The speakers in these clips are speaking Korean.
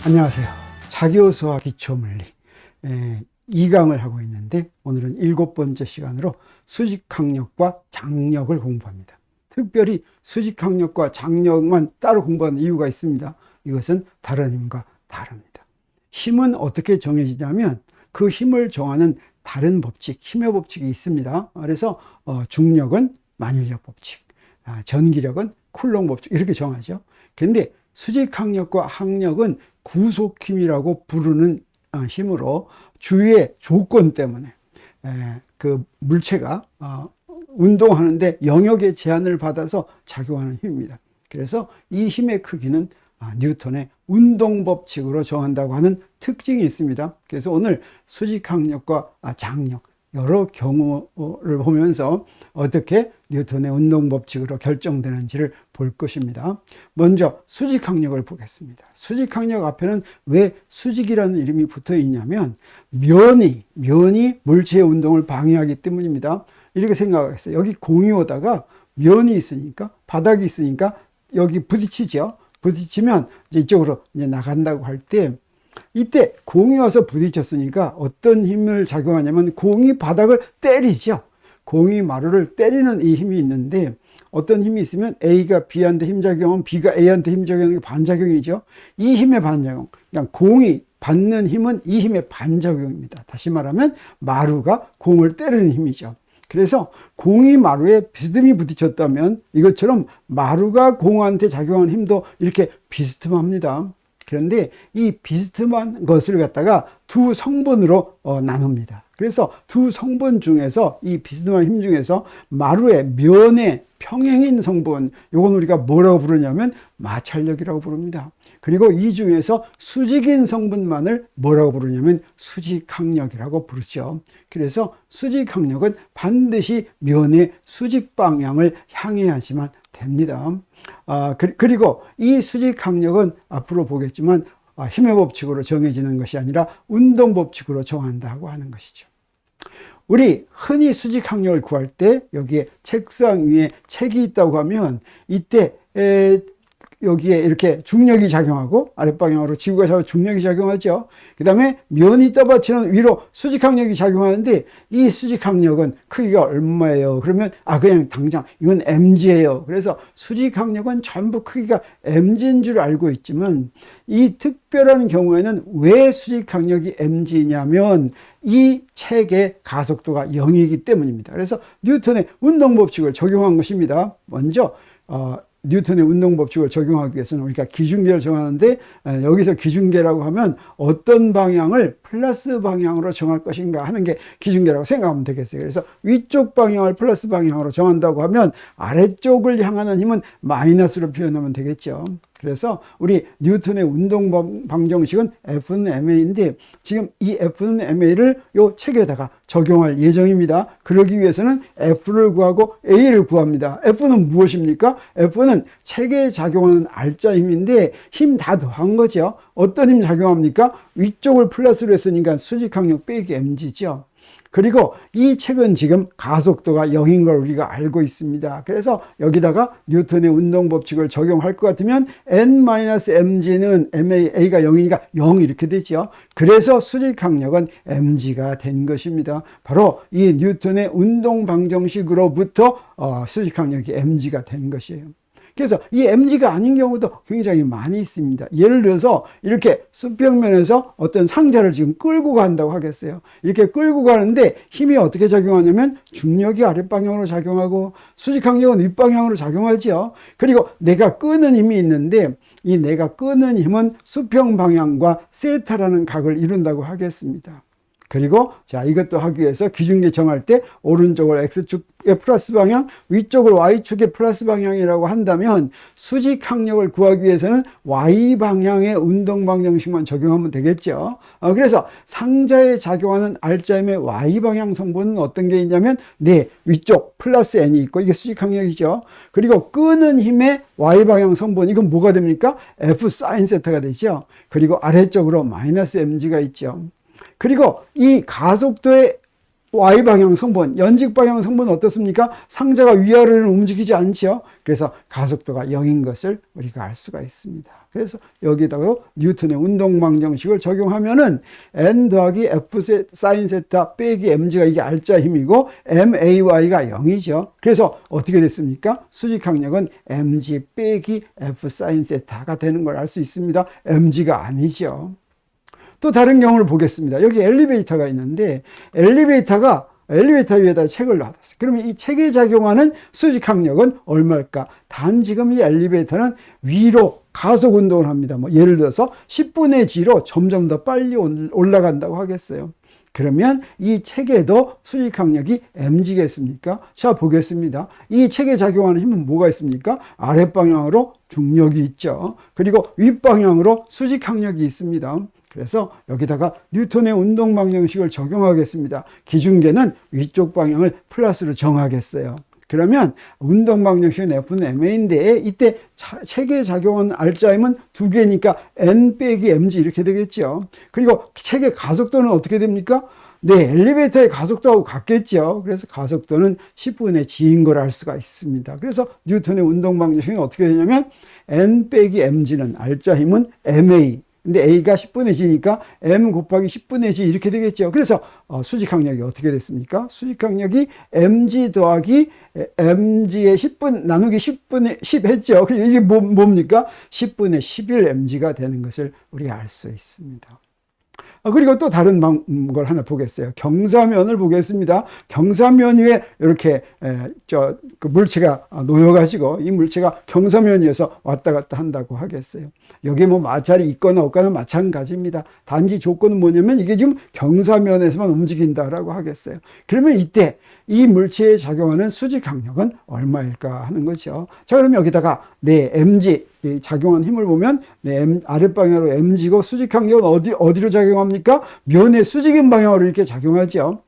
안녕하세요. 자기호수와 기초물리 2강을 하고 있는데 오늘은 7번째 시간으로 수직항력과 장력을 공부합니다. 특별히 수직항력과 장력만 따로 공부하는 이유가 있습니다. 이것은 다른 힘과 다릅니다. 힘은 어떻게 정해지냐면 그 힘을 정하는 다른 법칙, 힘의 법칙이 있습니다. 그래서 중력은 만율력 법칙, 전기력은 쿨롱 법칙 이렇게 정하죠. 근데 수직항력과 항력은 구속힘이라고 부르는 힘으로 주위의 조건 때문에 그 물체가 운동하는데 영역의 제한을 받아서 작용하는 힘입니다. 그래서 이 힘의 크기는 뉴턴의 운동법칙으로 정한다고 하는 특징이 있습니다. 그래서 오늘 수직항력과 장력 여러 경우를 보면서 어떻게 뉴턴의 운동법칙으로 결정되는지를 볼 것입니다. 먼저 수직항력을 보겠습니다. 수직항력 앞에는 왜 수직이라는 이름이 붙어 있냐면 면이 물체의 운동을 방해하기 때문입니다. 이렇게 생각하겠어요. 여기 공이 오다가 면이 있으니까, 바닥이 있으니까 여기 부딪히죠. 부딪히면 이쪽으로 이제 나간다고 할 때 이때 공이 와서 부딪혔으니까 어떤 힘을 작용하냐면 공이 바닥을 때리죠. 공이 마루를 때리는 이 힘이 있는데 어떤 힘이 있으면 A가 B한테 힘작용하면 B가 A한테 힘작용하는 게 반작용이죠. 이 힘의 반작용, 그냥 공이 받는 힘은 이 힘의 반작용입니다. 다시 말하면 마루가 공을 때리는 힘이죠. 그래서 공이 마루에 비스듬히 부딪혔다면 이것처럼 마루가 공한테 작용하는 힘도 이렇게 비스듬합니다. 그런데 이 비스듬한 것을 갖다가 두 성분으로 나눕니다. 그래서 두 성분 중에서 이 비스듬한 힘 중에서 마루의 면의 평행인 성분, 이건 우리가 뭐라고 부르냐면 마찰력이라고 부릅니다. 그리고 이 중에서 수직인 성분만을 뭐라고 부르냐면 수직항력이라고 부르죠. 그래서 수직항력은 반드시 면의 수직 방향을 향해야지만 됩니다. 그리고 이 수직항력은 앞으로 보겠지만 힘의 법칙으로 정해지는 것이 아니라 운동 법칙으로 정한다고 하는 것이죠. 우리 흔히 수직항력을 구할 때 여기에 책상 위에 책이 있다고 하면 이때 여기에 이렇게 중력이 작용하고 아랫방향으로 지구가 잡아 중력이 작용하죠. 그 다음에 면이 떠받치는 위로 수직항력이 작용하는데 이 수직항력은 크기가 얼마예요? 그러면 그냥 당장 이건 mg예요. 그래서 수직항력은 전부 크기가 mg인 줄 알고 있지만 이 특별한 경우에는 왜 수직항력이 mg냐면 이 책의 가속도가 0이기 때문입니다. 그래서 뉴턴의 운동법칙을 적용한 것입니다. 먼저 뉴턴의 운동법칙을 적용하기 위해서는 우리가 기준계를 정하는데 여기서 기준계라고 하면 어떤 방향을 플러스 방향으로 정할 것인가 하는 게 기준계라고 생각하면 되겠어요. 그래서 위쪽 방향을 플러스 방향으로 정한다고 하면 아래쪽을 향하는 힘은 마이너스로 표현하면 되겠죠. 그래서 우리 뉴턴의 운동 방정식은 F는 ma인데 지금 이 F는 ma를 이 책에다가 적용할 예정입니다. 그러기 위해서는 F를 구하고 A를 구합니다. F는 무엇입니까? F는 책에 작용하는 알짜 힘인데 힘 다 더한 거죠. 어떤 힘 작용합니까? 위쪽을 플러스로 했으니까 수직항력 빼기 mg죠. 그리고 이 책은 지금 가속도가 0인 걸 우리가 알고 있습니다. 그래서 여기다가 뉴턴의 운동법칙을 적용할 것 같으면 n-mg는 a가 0이니까 0 이렇게 되죠. 그래서 수직항력은 mg가 된 것입니다. 바로 이 뉴턴의 운동방정식으로부터 수직항력이 mg가 된 것이에요. 그래서 이 mg가 아닌 경우도 굉장히 많이 있습니다. 예를 들어서 이렇게 수평면에서 어떤 상자를 지금 끌고 간다고 하겠어요. 이렇게 끌고 가는데 힘이 어떻게 작용하냐면 중력이 아랫방향으로 작용하고 수직항력은 윗방향으로 작용하죠. 그리고 내가 끄는 힘이 있는데 이 내가 끄는 힘은 수평 방향과 세타라는 각을 이룬다고 하겠습니다. 그리고 이것도 하기 위해서 기준계 정할 때 오른쪽을 X축의 플러스 방향, 위쪽을 Y축의 플러스 방향이라고 한다면 수직항력을 구하기 위해서는 Y방향의 운동방정식만 적용하면 되겠죠. 그래서 상자에 작용하는 알짜힘의 Y방향 성분은 어떤 게 있냐면 위쪽 플러스 N이 있고 이게 수직항력이죠. 그리고 끄는 힘의 Y방향 성분, 이건 뭐가 됩니까? F 사인 세타가 되죠. 그리고 아래쪽으로 마이너스 mg가 있죠. 그리고 이 가속도의 Y방향 성분, 연직방향 성분은 어떻습니까? 상자가 위아래로 움직이지 않죠. 그래서 가속도가 0인 것을 우리가 알 수가 있습니다. 그래서 여기다가 뉴턴의 운동방정식을 적용하면은 N 더하기 F 사인 세타 빼기 mg가 이게 알자 힘이고 MAY가 0이죠. 그래서 어떻게 됐습니까? 수직항력은 mg 빼기 F 사인 세타가 되는 걸 알 수 있습니다. mg가 아니죠. 또 다른 경우를 보겠습니다. 여기 엘리베이터가 있는데 엘리베이터 위에다 책을 놔뒀어요. 그러면 이 책에 작용하는 수직항력은 얼마일까? 단지금 이 엘리베이터는 위로 가속 운동을 합니다. 뭐 예를 들어서 10분의 g로 점점 더 빨리 올라간다고 하겠어요. 그러면 이 책에도 수직항력이 mg겠습니까? 자, 보겠습니다. 이 책에 작용하는 힘은 뭐가 있습니까? 아랫방향으로 중력이 있죠. 그리고 윗방향으로 수직항력이 있습니다. 그래서 여기다가 뉴턴의 운동방정식을 적용하겠습니다. 기준계는 위쪽 방향을 플러스로 정하겠어요. 그러면 운동방정식은 F는 MA인데 이때 책에 작용한 알자임은 두 개니까 N 빼기 mg 이렇게 되겠죠. 그리고 책의 가속도는 어떻게 됩니까? 네, 엘리베이터의 가속도하고 같겠죠. 그래서 가속도는 10분의 g인 걸 알 수가 있습니다. 그래서 뉴턴의 운동방정식은 어떻게 되냐면 N 빼기 mg는 알자 힘은 MA, 근데 A가 10분의 G니까 M 곱하기 10분의 G 이렇게 되겠죠. 그래서 수직항력이 어떻게 됐습니까? 수직항력이 mg 더하기 mg의 10분 나누기 10분의 10 했죠. 이게 뭡니까? 10분의 11 mg가 되는 것을 우리가 알 수 있습니다. 그리고 또 다른 걸 하나 보겠어요. 경사면을 보겠습니다. 경사면 위에 이렇게 그 물체가 놓여가지고 이 물체가 경사면 위에서 왔다 갔다 한다고 하겠어요. 여기에 뭐 마찰이 있거나 없거나 마찬가지입니다. 단지 조건은 뭐냐면 이게 지금 경사면에서만 움직인다라고 하겠어요. 그러면 이때 이 물체에 작용하는 수직항력은 얼마일까 하는 거죠. 자, 그럼 여기다가 mg 작용한 힘을 보면 아랫방향으로 mg고 수직항력은 어디로 작용합니까? 면의 수직인 방향으로 이렇게 작용하죠.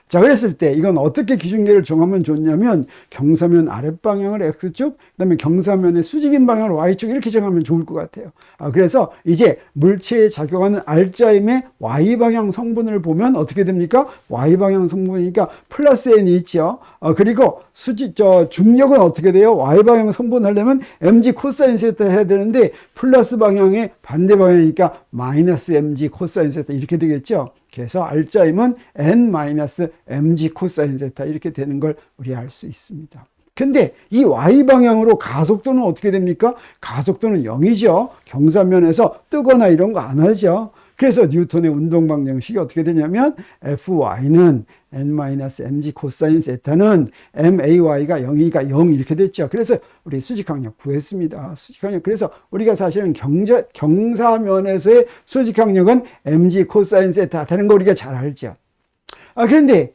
자, 그랬을 때 이건 어떻게 기준계를 정하면 좋냐면 경사면 아랫방향으로 X축, 그 다음에 경사면의 수직인 방향으로 Y축 이렇게 정하면 좋을 것 같아요. 그래서 이제 물체에 작용하는 알자임의 Y방향 성분을 보면 어떻게 됩니까? Y방향 성분이니까 플러스 N이 있죠. 그리고 중력은 어떻게 돼요? Y방향 성분 하려면 mg 코사인 세타 해야 되는데 플러스 방향의 반대 방향이니까 마이너스 mg 코사인 세타 이렇게 되겠죠. 그래서 알자임은 n-mg 코사인 세타 이렇게 되는 걸 우리 알 수 있습니다. 근데 이 Y방향으로 가속도는 어떻게 됩니까? 가속도는 0이죠. 경사면에서 뜨거나 이런 거 안 하죠. 그래서 뉴턴의 운동방정식이 어떻게 되냐면 Fy는 n-mg 코사인 세타는 MAY가 0이니까 0 이렇게 됐죠. 그래서 우리 수직항력 구했습니다. 수직항력. 그래서 우리가 사실은 경사면에서의 수직항력은 mg 코사인 세타 되는 거 우리가 잘 알죠. 그런데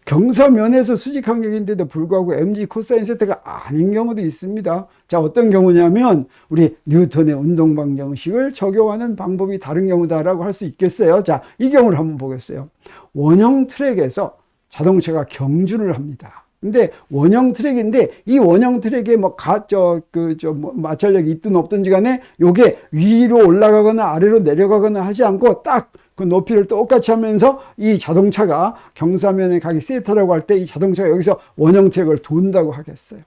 경사면에서 수직항력인데도 불구하고 mg 코사인 세타가 아닌 경우도 있습니다. 자, 어떤 경우냐면 우리 뉴턴의 운동방정식을 적용하는 방법이 다른 경우다라고 할 수 있겠어요. 자, 이 경우를 한번 보겠어요. 원형 트랙에서 자동차가 경주를 합니다. 근데 원형 트랙인데 이 원형 트랙에 마찰력이 있든 없든지 간에 요게 위로 올라가거나 아래로 내려가거나 하지 않고 딱 그 높이를 똑같이 하면서 이 자동차가 경사면에 가기 세타라고 할 때 이 자동차가 여기서 원형 트랙을 돈다고 하겠어요.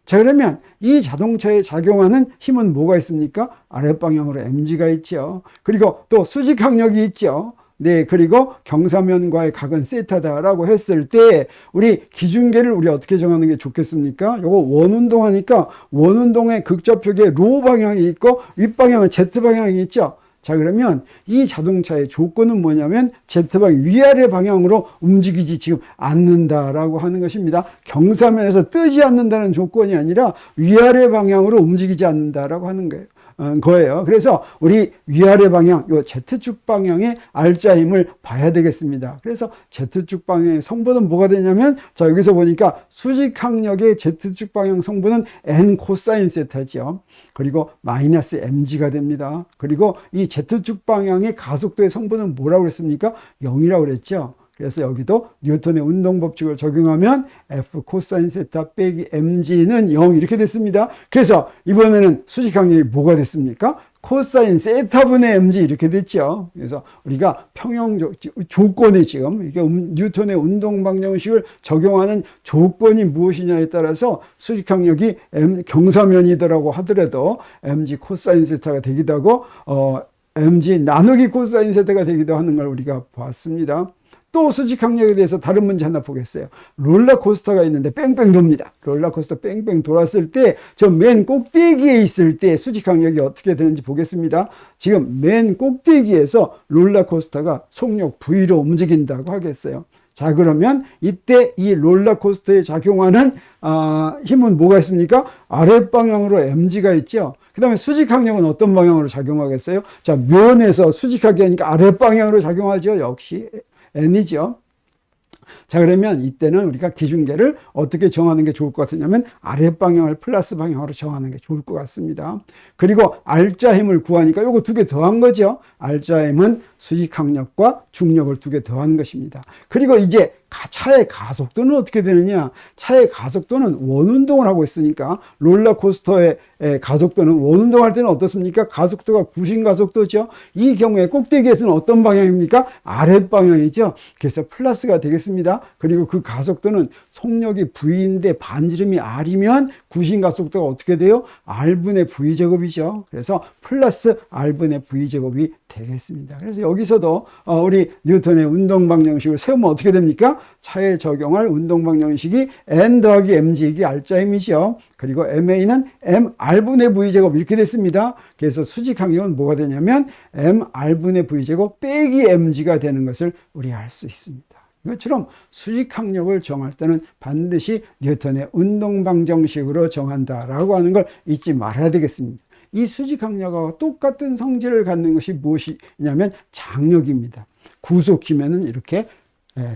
자, 그러면 이 자동차에 작용하는 힘은 뭐가 있습니까? 아랫방향으로 mg가 있죠. 그리고 또 수직항력이 있죠. 네, 그리고 경사면과의 각은 세타다라고 했을 때 우리 기준계를 우리 어떻게 정하는 게 좋겠습니까? 요거 원운동 하니까 원운동의 극좌표기에 로 방향이 있고 윗방향은 Z 방향이 있죠. 자, 그러면 이 자동차의 조건은 뭐냐면 Z방향 위아래 방향으로 움직이지 지금 않는다라고 하는 것입니다. 경사면에서 뜨지 않는다는 조건이 아니라 위아래 방향으로 움직이지 않는다라고 하는 거예요. 그래서 우리 위아래 방향, 요 Z축 방향의 알자 힘을 봐야 되겠습니다. 그래서 Z축 방향의 성분은 뭐가 되냐면, 자, 여기서 보니까 수직항력의 Z축 방향 성분은 N 코사인 세타죠. 그리고 마이너스 mg가 됩니다. 그리고 이 Z축 방향의 가속도의 성분은 뭐라고 그랬습니까? 0이라고 그랬죠. 그래서 여기도 뉴턴의 운동법칙을 적용하면 F 코사인 세타 빼기 mg는 0 이렇게 됐습니다. 그래서 이번에는 수직항력이 뭐가 됐습니까? 코사인 세타분의 mg 이렇게 됐죠. 그래서 우리가 조건이 지금 이게 뉴턴의 운동방정식을 적용하는 조건이 무엇이냐에 따라서 수직항력이 경사면이더라고 하더라도 mg 코사인 세타가 되기도 하고 mg 나누기 코사인 세타가 되기도 하는 걸 우리가 봤습니다. 또 수직항력에 대해서 다른 문제 하나 보겠어요. 롤러코스터가 있는데 뺑뺑 돕니다. 롤러코스터 뺑뺑 돌았을 때 저 맨 꼭대기에 있을 때 수직항력이 어떻게 되는지 보겠습니다. 지금 맨 꼭대기에서 롤러코스터가 속력 V로 움직인다고 하겠어요. 자, 그러면 이때 이 롤러코스터에 작용하는 힘은 뭐가 있습니까? 아랫방향으로 mg가 있죠. 그 다음에 수직항력은 어떤 방향으로 작용하겠어요? 자, 면에서 수직하게 하니까 아랫방향으로 작용하죠. 역시 n이죠. 자, 그러면 이때는 우리가 기준계를 어떻게 정하는 게 좋을 것 같으냐면 아랫방향을 플러스 방향으로 정하는 게 좋을 것 같습니다. 그리고 알자 힘을 구하니까 요거 두 개 더한 거죠. 알자 힘은 수직항력과 중력을 두 개 더한 것입니다. 그리고 이제 차의 가속도는 어떻게 되느냐? 차의 가속도는 원운동을 하고 있으니까 롤러코스터의 가속도는 원운동할 때는 어떻습니까? 가속도가 구신 가속도죠. 이 경우에 꼭대기에서는 어떤 방향입니까? 아랫방향이죠. 그래서 플러스가 되겠습니다. 그리고 그 가속도는 속력이 V인데 반지름이 R이면 구신 가속도가 어떻게 돼요? R분의 V제곱이죠. 그래서 플러스 R분의 V제곱이 되겠습니다. 그래서 여기서도 우리 뉴턴의 운동방정식을 세우면 어떻게 됩니까? 차에 적용할 운동방정식이 n 더하기 mg 이게 알자 힘이죠. 그리고 ma는 mr분의 v제곱 이렇게 됐습니다. 그래서 수직항력은 뭐가 되냐면 mr분의 v제곱 빼기 mg가 되는 것을 우리 알 수 있습니다. 이것처럼 수직항력을 정할 때는 반드시 뉴턴의 운동방정식으로 정한다라고 하는 걸 잊지 말아야 되겠습니다. 이 수직항력과 똑같은 성질을 갖는 것이 무엇이냐면 장력입니다. 구속히면은 이렇게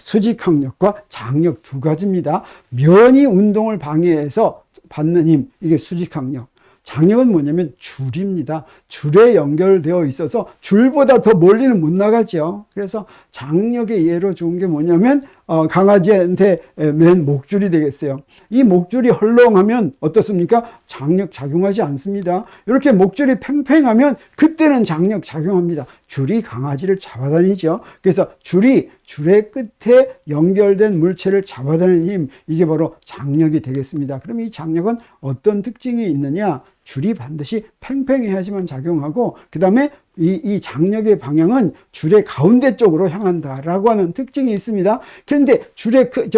수직항력과 장력 두 가지입니다. 면이 운동을 방해해서 받는 힘, 이게 수직항력. 장력은 뭐냐면 줄입니다. 줄에 연결되어 있어서 줄보다 더 멀리는 못 나가죠. 그래서 장력의 예로 좋은 게 뭐냐면 강아지한테 맨 목줄이 되겠어요. 이 목줄이 헐렁하면 어떻습니까? 장력 작용하지 않습니다. 이렇게 목줄이 팽팽하면 그때는 장력 작용합니다. 줄이 강아지를 잡아다니죠. 그래서 줄의 끝에 연결된 물체를 잡아다니는 힘, 이게 바로 장력이 되겠습니다. 그럼 이 장력은 어떤 특징이 있느냐? 줄이 반드시 팽팽해야지만 작용하고, 그 다음에 이 장력의 방향은 줄의 가운데 쪽으로 향한다라고 하는 특징이 있습니다. 그런데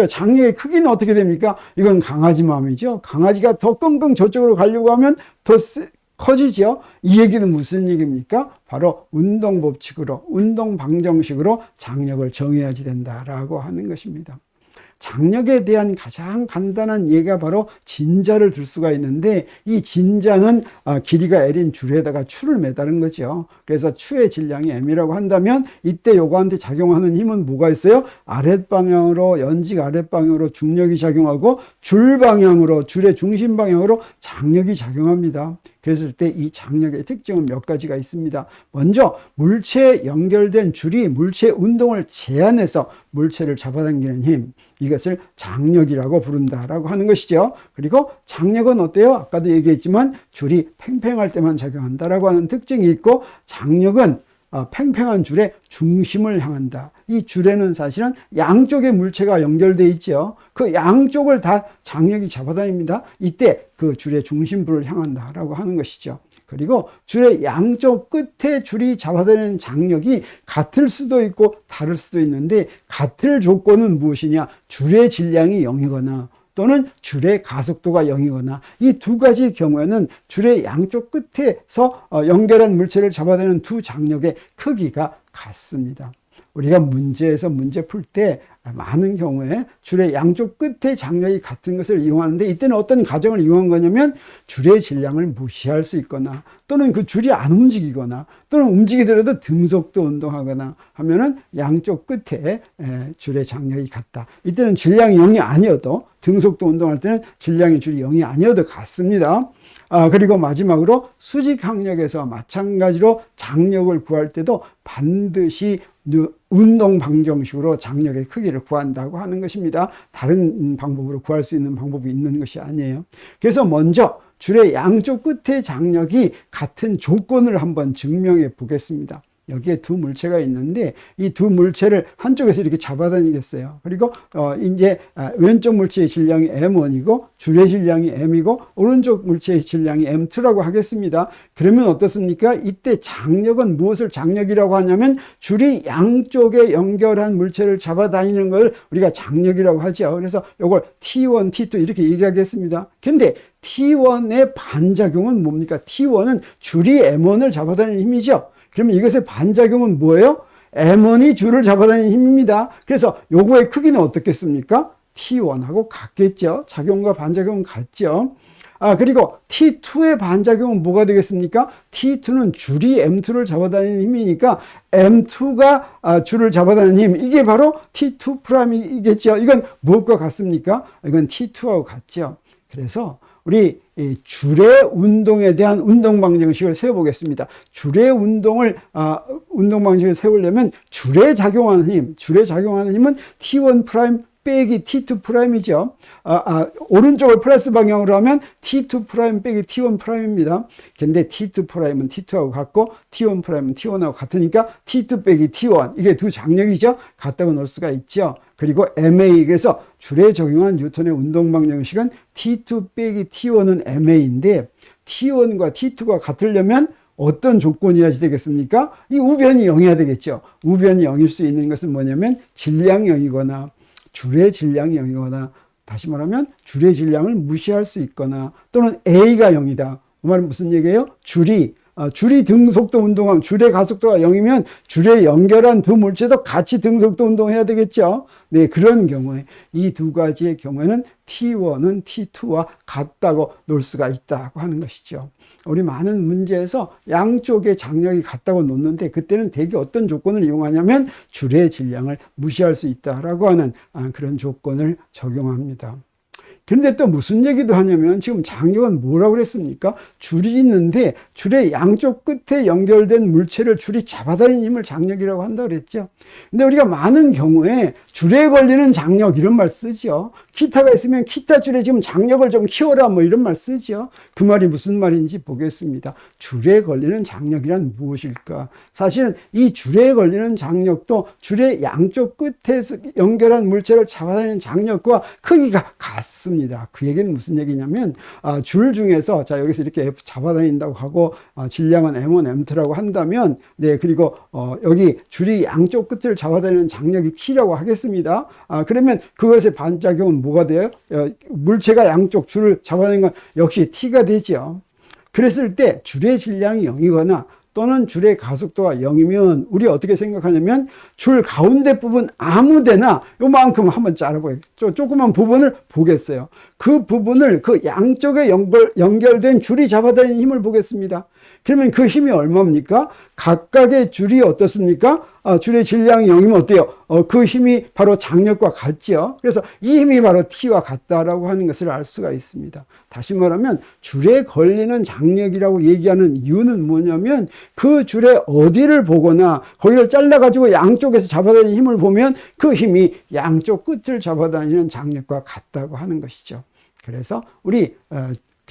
장력의 크기는 어떻게 됩니까? 이건 강아지 마음이죠. 강아지가 더 끙끙 저쪽으로 가려고 하면 더 커지죠. 이 얘기는 무슨 얘기입니까? 바로 운동 법칙으로, 운동 방정식으로 장력을 정해야지 된다라고 하는 것입니다. 장력에 대한 가장 간단한 예가 바로 진자를 들 수가 있는데, 이 진자는 길이가 L인 줄에다가 추를 매다는 거죠. 그래서 추의 질량이 M이라고 한다면 이때 요거한테 작용하는 힘은 뭐가 있어요? 아랫방향으로, 연직 아랫방향으로 중력이 작용하고 줄 방향으로, 줄의 중심 방향으로 장력이 작용합니다. 그랬을 때 이 장력의 특징은 몇 가지가 있습니다. 먼저 물체에 연결된 줄이 물체 운동을 제한해서 물체를 잡아당기는 힘, 이것을 장력이라고 부른다라고 하는 것이죠. 그리고 장력은 어때요? 아까도 얘기했지만 줄이 팽팽할 때만 작용한다라고 하는 특징이 있고, 장력은 팽팽한 줄의 중심을 향한다. 이 줄에는 사실은 양쪽의 물체가 연결되어 있죠. 그 양쪽을 다 장력이 잡아다닙니다. 이때 그 줄의 중심부를 향한다라고 하는 것이죠. 그리고 줄의 양쪽 끝에 줄이 잡아다니는 장력이 같을 수도 있고 다를 수도 있는데, 같을 조건은 무엇이냐? 줄의 질량이 0이거나 또는 줄의 가속도가 0이거나, 이 두 가지 경우에는 줄의 양쪽 끝에서 연결한 물체를 잡아다니는 두 장력의 크기가 같습니다. 우리가 문제에서 문제 풀 때 많은 경우에 줄의 양쪽 끝에 장력이 같은 것을 이용하는데, 이때는 어떤 가정을 이용한 거냐면 줄의 질량을 무시할 수 있거나, 또는 그 줄이 안 움직이거나, 또는 움직이더라도 등속도 운동하거나 하면은 양쪽 끝에 줄의 장력이 같다. 이때는 질량이 0이 아니어도, 등속도 운동할 때는 질량의 줄이 0이 아니어도 같습니다. 그리고 마지막으로 수직항력에서 마찬가지로 장력을 구할 때도 반드시 운동 방정식으로 장력의 크기를 구한다고 하는 것입니다. 다른 방법으로 구할 수 있는 방법이 있는 것이 아니에요. 그래서 먼저 줄의 양쪽 끝의 장력이 같은 조건을 한번 증명해 보겠습니다. 여기에 두 물체가 있는데 이 두 물체를 한쪽에서 이렇게 잡아다니겠어요. 그리고 이제 왼쪽 물체의 질량이 M1이고 줄의 질량이 M이고 오른쪽 물체의 질량이 M2라고 하겠습니다. 그러면 어떻습니까? 이때 장력은 무엇을 장력이라고 하냐면 줄이 양쪽에 연결한 물체를 잡아다니는 걸 우리가 장력이라고 하죠. 그래서 이걸 T1, T2 이렇게 얘기하겠습니다. 근데 T1의 반작용은 뭡니까? T1은 줄이 M1을 잡아다니는 힘이죠. 그러면 이것의 반작용은 뭐예요? M1이 줄을 잡아다니는 힘입니다. 그래서 요거의 크기는 어떻겠습니까? T1하고 같겠죠. 작용과 반작용은 같죠. 그리고 T2의 반작용은 뭐가 되겠습니까? T2는 줄이 M2를 잡아다니는 힘이니까 M2가 줄을 잡아다니는 힘, 이게 바로 T2'이겠죠. 이건 무엇과 같습니까? 이건 T2하고 같죠. 그래서 우리 줄의 운동에 대한 운동 방정식을 세워보겠습니다. 줄의 운동 방정식을 세우려면 줄에 작용하는 힘은 T1' 빼기 T2'이죠. 오른쪽을 플러스 방향으로 하면 T2' 빼기 T1'입니다. 근데 T2'은 T2하고 같고 T1'은 T1하고 같으니까 T2 빼기 T1, 이게 두 장력이죠. 같다고 넣을 수가 있죠. 그리고 MA, 그래서 줄에 적용한 뉴턴의 운동 방정식은 T2 빼기 T1은 MA인데 T1과 T2가 같으려면 어떤 조건이어야 되겠습니까? 이 우변이 0이어야 되겠죠. 우변이 0일 수 있는 것은 뭐냐면 질량이 0이거나 줄의 질량이 0이거나, 다시 말하면 줄의 질량을 무시할 수 있거나, 또는 A가 0이다. 그 말은 무슨 얘기예요? 줄이 등속도 운동하면 줄의 가속도가 0이면 줄에 연결한 두 물체도 같이 등속도 운동해야 되겠죠. 네, 그런 경우에 이 두 가지의 경우에는 T1은 T2와 같다고 놓을 수가 있다고 하는 것이죠. 우리 많은 문제에서 양쪽의 장력이 같다고 놓는데 그때는 대개 어떤 조건을 이용하냐면 줄의 질량을 무시할 수 있다라고 하는 그런 조건을 적용합니다. 그런데 또 무슨 얘기도 하냐면 지금 장력은 뭐라고 그랬습니까? 줄이 있는데 줄의 양쪽 끝에 연결된 물체를 줄이 잡아다니는 힘을 장력이라고 한다고 그랬죠. 근데 우리가 많은 경우에 줄에 걸리는 장력 이런 말 쓰죠. 기타가 있으면 기타 줄에 지금 장력을 좀 키워라 뭐 이런 말 쓰죠. 그 말이 무슨 말인지 보겠습니다. 줄에 걸리는 장력이란 무엇일까? 사실은 이 줄에 걸리는 장력도 줄의 양쪽 끝에서 연결한 물체를 잡아다니는 장력과 크기가 같습니다. 그 얘기는 무슨 얘기냐면 줄 중에서 자 여기서 이렇게 잡아다닌다고 하고 질량은 M1, M2라고 한다면 네, 그리고 여기 줄이 양쪽 끝을 잡아다니는 장력이 T라고 하겠습니다. 그러면 그것의 반작용은 뭐가 돼요? 물체가 양쪽 줄을 잡아다니는 건 역시 T가 되죠. 그랬을 때 줄의 질량이 0이거나 또는 줄의 가속도가 0이면 우리 어떻게 생각하냐면 줄 가운데 부분 아무데나 요만큼 한번 잘라보겠죠. 조그만 부분을 보겠어요. 그 부분을 그 양쪽에 연결된 줄이 잡아다니는 힘을 보겠습니다. 그러면 그 힘이 얼마입니까? 각각의 줄이 어떻습니까? 줄의 질량이 0이면 어때요? 그 힘이 바로 장력과 같죠. 그래서 이 힘이 바로 T와 같다라고 하는 것을 알 수가 있습니다. 다시 말하면 줄에 걸리는 장력이라고 얘기하는 이유는 뭐냐면 그 줄의 어디를 보거나 거기를 잘라가지고 양쪽에서 잡아다니는 힘을 보면 그 힘이 양쪽 끝을 잡아다니는 장력과 같다고 하는 것이죠. 그래서 우리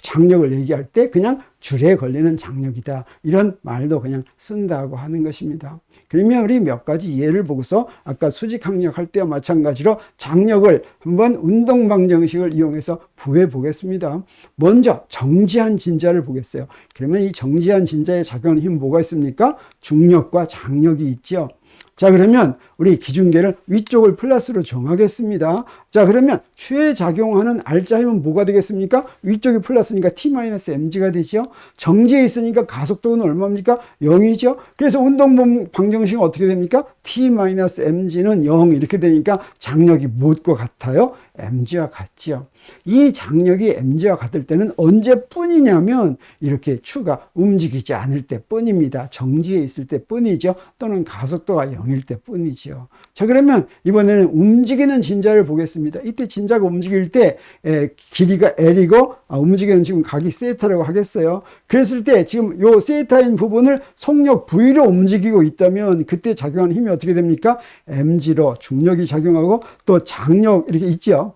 장력을 얘기할 때 그냥 줄에 걸리는 장력이다 이런 말도 그냥 쓴다고 하는 것입니다. 그러면 우리 몇 가지 예를 보고서 아까 수직항력 할 때와 마찬가지로 장력을 한번 운동 방정식을 이용해서 구해 보겠습니다. 먼저 정지한 진자를 보겠어요. 그러면 이 정지한 진자에 작용하는 힘은 뭐가 있습니까? 중력과 장력이 있죠. 자, 그러면 우리 기준계를 위쪽을 플러스로 정하겠습니다. 자, 그러면 최작용하는 R자힘은 뭐가 되겠습니까? 위쪽이 플러스니까 T-mg가 되죠. 정지에 있으니까 가속도는 얼마입니까? 0이죠. 그래서 운동 방정식은 어떻게 됩니까? T-mg는 0 이렇게 되니까 장력이 무엇과 같아요? mg와 같죠. 이 장력이 mg와 같을 때는 언제뿐이냐면 이렇게 추가 움직이지 않을 때뿐입니다. 정지에 있을 때뿐이죠. 또는 가속도가 0일 때뿐이죠. 자, 그러면 이번에는 움직이는 진자를 보겠습니다. 이때 진자가 움직일 때 길이가 L이고 움직이는 지금 각이 세타라고 하겠어요. 그랬을 때 지금 요 세타인 부분을 속력 V로 움직이고 있다면 그때 작용하는 힘이 어떻게 됩니까? mg로 중력이 작용하고 또 장력 이렇게 있죠.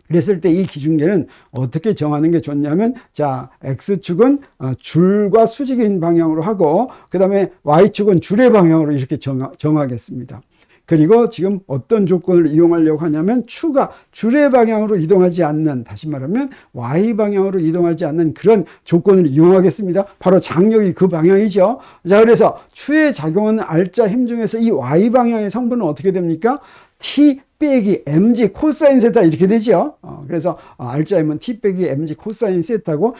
그랬을 때 이 기준계는 어떻게 정하는 게 좋냐면, 자, X축은 줄과 수직인 방향으로 하고, 그 다음에 Y축은 줄의 방향으로 이렇게 정하겠습니다. 그리고 지금 어떤 조건을 이용하려고 하냐면, 추가 줄의 방향으로 이동하지 않는, 다시 말하면 Y 방향으로 이동하지 않는 그런 조건을 이용하겠습니다. 바로 장력이 그 방향이죠. 자, 그래서 추에 작용하는 R자 힘 중에서 이 Y 방향의 성분은 어떻게 됩니까? T 빼기 mg 코사인 세타 이렇게 되죠. 그래서 R자임은 T 빼기 mg 코사인 세타고,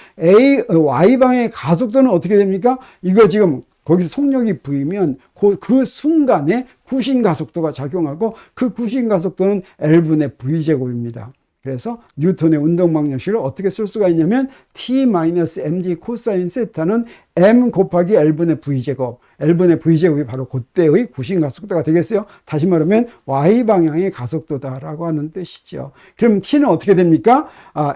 Y방향의 가속도는 어떻게 됩니까? 이거 지금 거기서 속력이 V면 그 순간에 구신 가속도가 작용하고, 그 구신 가속도는 L분의 V제곱입니다. 그래서 뉴턴의 운동방정식을 어떻게 쓸 수가 있냐면, T-mg 코사인 세타는 m 곱하기 L분의 V제곱, L분의 V제곱이 바로 그때의 구신 가속도가 되겠어요. 다시 말하면 Y방향의 가속도다라고 하는 뜻이죠. 그럼 T는 어떻게 됩니까?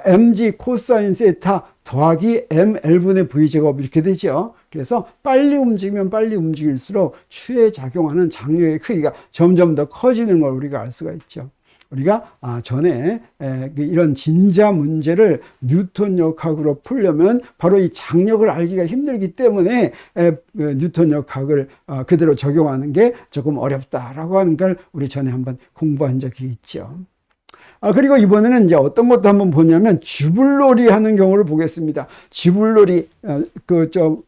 mg 코사인 세타 더하기 m L분의 V제곱 이렇게 되죠. 그래서 빨리 움직이면 빨리 움직일수록 추에 작용하는 장력의 크기가 점점 더 커지는 걸 우리가 알 수가 있죠. 우리가 전에 이런 진자 문제를 뉴턴 역학으로 풀려면 바로 이 장력을 알기가 힘들기 때문에 뉴턴 역학을 그대로 적용하는 게 조금 어렵다라고 하는 걸 우리 전에 한번 공부한 적이 있죠. 그리고 이번에는 이제 어떤 것도 한번 보냐면, 쥐불놀이 하는 경우를 보겠습니다. 쥐불놀이,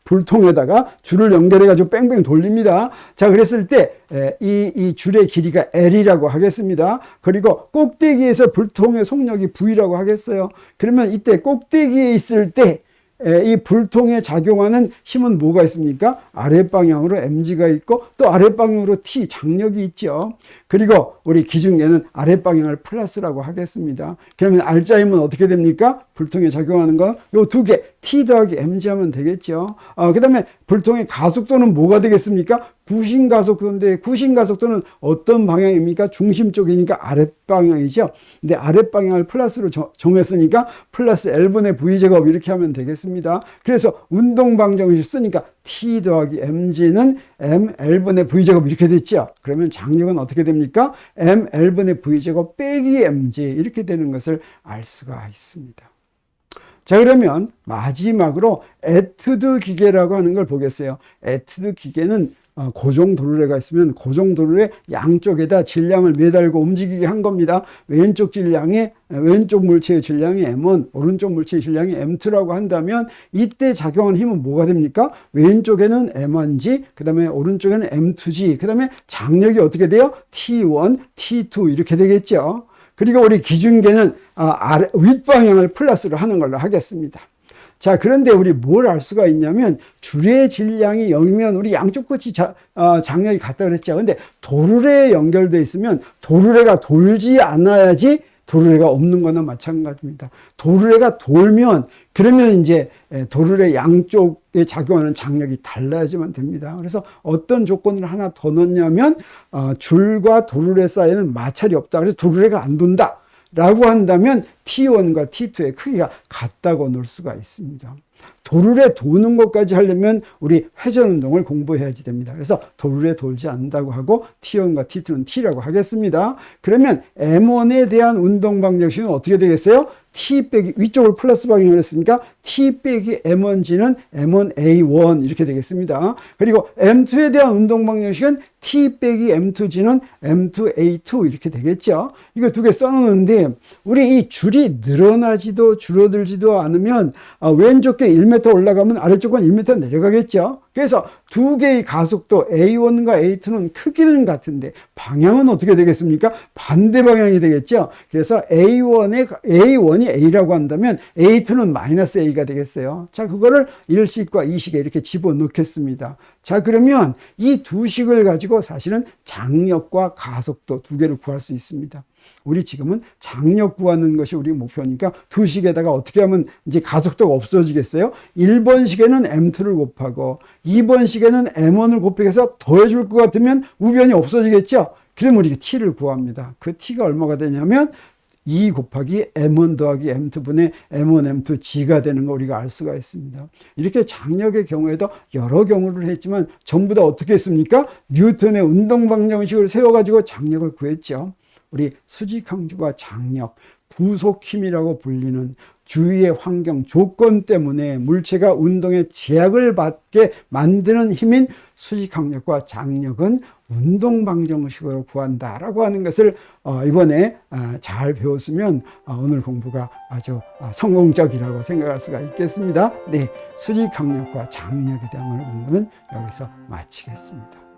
불통에다가 줄을 연결해가지고 뺑뺑 돌립니다. 자, 그랬을 때, 이 줄의 길이가 L이라고 하겠습니다. 그리고 꼭대기에서 불통의 속력이 V라고 하겠어요. 그러면 이때 꼭대기에 있을 때, 이 불통에 작용하는 힘은 뭐가 있습니까? 아랫방향으로 mg가 있고, 또 아랫방향으로 t, 장력이 있죠. 그리고 우리 기준계는 아랫방향을 플러스라고 하겠습니다. 그러면 R자임은 어떻게 됩니까? 불통에 작용하는 건 요 두 개, t 더하기 mg 하면 되겠죠. 그 다음에 불통의 가속도는 뭐가 되겠습니까? 구신가속도인데, 구신가속도는 어떤 방향입니까? 중심 쪽이니까 아랫방향이죠. 근데 아랫방향을 플러스로 정했으니까 플러스 L분의 V제곱 이렇게 하면 되겠습니다. 그래서 운동방정식 쓰니까 T 더하기 mg는 m L분의 V제곱 이렇게 됐죠. 그러면 장력은 어떻게 됩니까? m L분의 V제곱 빼기 mg 이렇게 되는 것을 알 수가 있습니다. 자, 그러면 마지막으로 에투드 기계라고 하는 걸 보겠어요. 에투드 기계는 고정 도르래가 있으면 고정 도르래 양쪽에다 질량을 매달고 움직이게 한 겁니다. 왼쪽 물체의 질량이 M1, 오른쪽 물체의 질량이 M2라고 한다면, 이때 작용하는 힘은 뭐가 됩니까? 왼쪽에는 M1G, 그 다음에 오른쪽에는 M2G, 그 다음에 장력이 어떻게 돼요? T1, T2 이렇게 되겠죠. 그리고 우리 기준계는 윗방향을 플러스로 하는 걸로 하겠습니다. 자, 그런데 우리 뭘 알 수가 있냐면, 줄의 질량이 0이면 우리 양쪽 끝이 장력이 같다 그랬죠. 근데 도르래에 연결되어 있으면 도르래가 돌지 않아야지 도르래가 없는 거나 마찬가지입니다. 도르래가 돌면, 그러면 이제 도르래 양쪽에 작용하는 장력이 달라야지만 됩니다. 그래서 어떤 조건을 하나 더 넣냐면, 줄과 도르래 사이에는 마찰이 없다. 그래서 도르래가 안 돈다 라고 한다면 T1과 T2의 크기가 같다고 넣을 수가 있습니다. 도르래 도는 것까지 하려면 우리 회전운동을 공부해야지 됩니다. 그래서 도르래 돌지 않는다고 하고 T1과 T2는 T라고 하겠습니다. 그러면 M1에 대한 운동방정식은 어떻게 되겠어요? T 빼기, 위쪽을 플러스 방향으로 했으니까 T 빼기 M1G는 M1A1 이렇게 되겠습니다. 그리고 M2에 대한 운동방정식은 T 빼기 M2G는 M2A2 이렇게 되겠죠. 이거 두 개 써놓는데, 우리 이 줄이 늘어나지도 줄어들지도 않으면 왼쪽 게 1m 올라가면 아래쪽은 1m 내려가겠죠. 그래서 두 개의 가속도 A1과 A2는 크기는 같은데 방향은 어떻게 되겠습니까? 반대 방향이 되겠죠. 그래서 A1이 A라고 한다면 A2는 마이너스 A가 되겠어요. 자, 그거를 1식과 2식에 이렇게 집어넣겠습니다. 자, 그러면 이 두 식을 가지고 사실은 장력과 가속도 두 개를 구할 수 있습니다. 우리 지금은 장력 구하는 것이 우리 목표니까 두 식에다가 어떻게 하면 이제 가속도가 없어지겠어요? 1번 식에는 M2를 곱하고 2번 식에는 M1을 곱해서 더해줄 것 같으면 우변이 없어지겠죠? 그러면 우리가 T를 구합니다. 그 T가 얼마가 되냐면 2 곱하기 M1 더하기 M2분의 M1, M2G가 되는 거 우리가 알 수가 있습니다. 이렇게 장력의 경우에도 여러 경우를 했지만 전부 다 어떻게 했습니까? 뉴턴의 운동방정식을 세워가지고 장력을 구했죠. 우리 수직항주가 장력, 구속힘이라고 불리는 주위의 환경 조건 때문에 물체가 운동에 제약을 받게 만드는 힘인 수직항력과 장력은 운동방정식으로 구한다라고 하는 것을 이번에 잘 배웠으면 오늘 공부가 아주 성공적이라고 생각할 수가 있겠습니다. 네, 수직항력과 장력에 대한 오늘 공부는 여기서 마치겠습니다.